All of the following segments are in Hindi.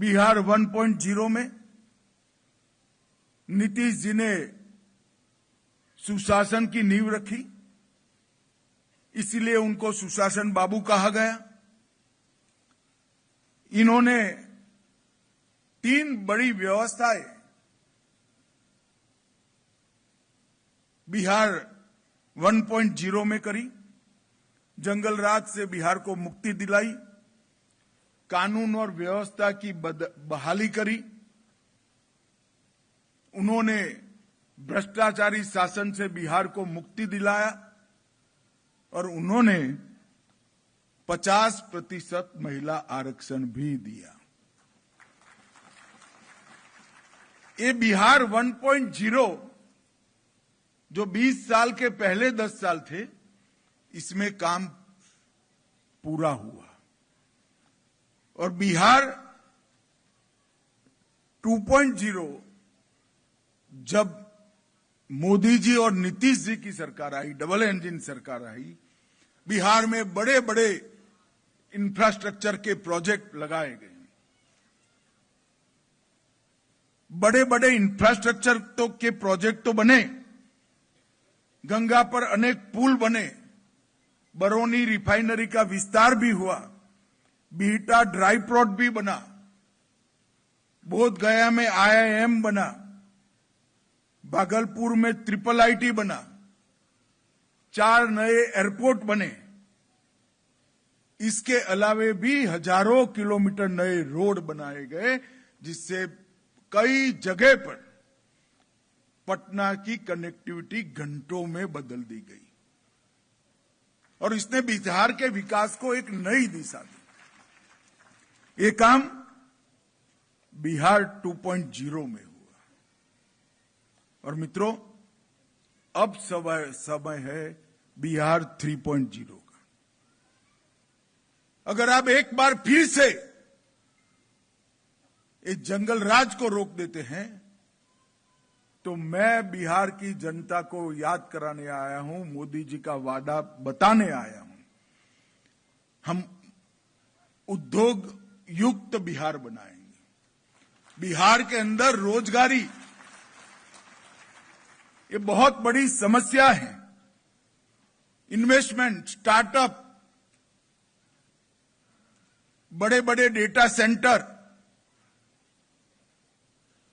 बिहार 1.0 में नीतीश जी ने सुशासन की नींव रखी, इसलिए उनको सुशासन बाबू कहा गया। इन्होंने 3 बड़ी व्यवस्थाएं बिहार 1.0 में करी। जंगल राज से बिहार को मुक्ति दिलाई, कानून और व्यवस्था की बहाली करी, उन्होंने भ्रष्टाचारी शासन से बिहार को मुक्ति दिलाया और उन्होंने 50% महिला आरक्षण भी दिया। ये बिहार 1.0 जो 20 साल के पहले 10 साल थे, इसमें काम पूरा हुआ और बिहार 2.0 जब मोदी जी और नीतीश जी की सरकार आई, डबल इंजन सरकार आई, बिहार में बड़े बड़े इंफ्रास्ट्रक्चर के प्रोजेक्ट लगाए गए। बड़े बड़े इंफ्रास्ट्रक्चर के प्रोजेक्ट तो बने, गंगा पर अनेक पुल बने, बरौनी रिफाइनरी का विस्तार भी हुआ, बिहटा ड्राई पोर्ट भी बना, बोधगया में IIM बना, भागलपुर में IIIT बना, 4 नए एयरपोर्ट बने। इसके अलावे भी हजारों किलोमीटर नए रोड बनाए गए, जिससे कई जगह पर पटना की कनेक्टिविटी घंटों में बदल दी गई और इसने बिहार के विकास को एक नई दिशा दी। ये काम बिहार 2.0 में हुआ और मित्रों, अब समय है बिहार 3.0 का। अगर आप एक बार फिर से इस जंगल राज को रोक देते हैं, तो मैं बिहार की जनता को याद कराने आया हूं, मोदी जी का वादा बताने आया हूं। हम उद्योग युक्त बिहार बनाएंगे। बिहार के अंदर रोजगारी ये बहुत बड़ी समस्या है। इन्वेस्टमेंट, स्टार्टअप, बड़े बड़े डेटा सेंटर,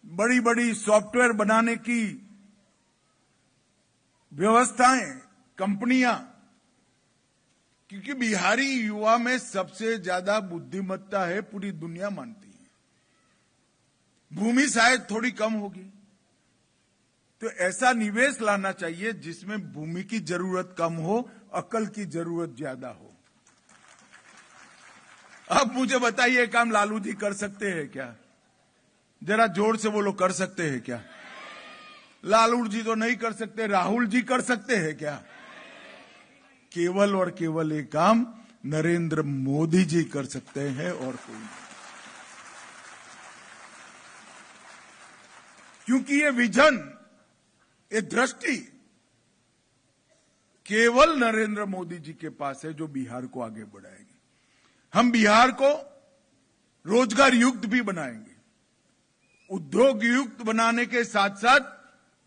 बड़ी बड़ी सॉफ्टवेयर बनाने की व्यवस्थाएं, कंपनियां, क्योंकि बिहारी युवा में सबसे ज्यादा बुद्धिमत्ता है, पूरी दुनिया मानती है। भूमि शायद थोड़ी कम होगी, तो ऐसा निवेश लाना चाहिए जिसमें भूमि की जरूरत कम हो, अकल की जरूरत ज्यादा हो। अब मुझे बताइए, काम लालू जी कर सकते हैं क्या? जरा जोर से बोलो, कर सकते हैं क्या? लालू जी तो नहीं कर सकते, राहुल जी कर सकते हैं क्या? केवल और केवल एक काम नरेंद्र मोदी जी कर सकते हैं और कोई नहीं। क्योंकि ये विजन, ये दृष्टि केवल नरेंद्र मोदी जी के पास है, जो बिहार को आगे बढ़ाएगी। हम बिहार को रोजगार युक्त भी बनाएंगे, उद्योग युक्त बनाने के साथ साथ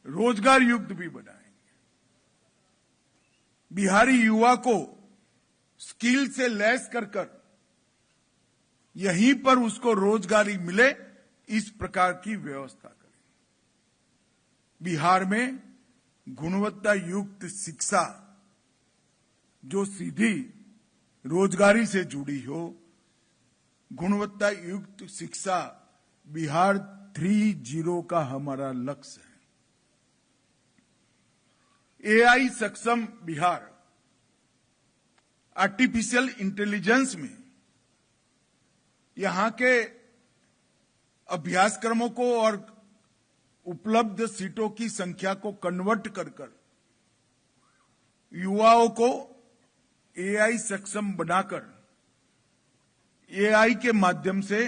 रोजगार युक्त भी बनाएंगे। बिहारी युवा को स्किल से लैस कर यहीं पर उसको रोजगारी मिले, इस प्रकार की व्यवस्था करें। बिहार में गुणवत्ता युक्त शिक्षा जो सीधी रोजगारी से जुड़ी हो, गुणवत्ता युक्त शिक्षा बिहार 3.0 का हमारा लक्ष्य है। AI सक्षम बिहार, आर्टिफिशियल इंटेलिजेंस में यहां के अभ्यासक्रमों को और उपलब्ध सीटों की संख्या को कन्वर्ट कर युवाओं को AI सक्षम बनाकर AI के माध्यम से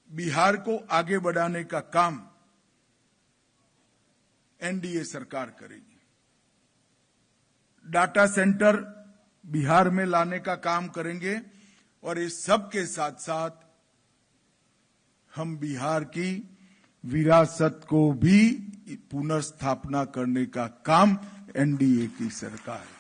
बिहार को आगे बढ़ाने का काम NDA सरकार करेगी। डाटा सेंटर बिहार में लाने का काम करेंगे और इस सब के साथ साथ हम बिहार की विरासत को भी पुनर्स्थापना करने का काम एनडीए की सरकार है।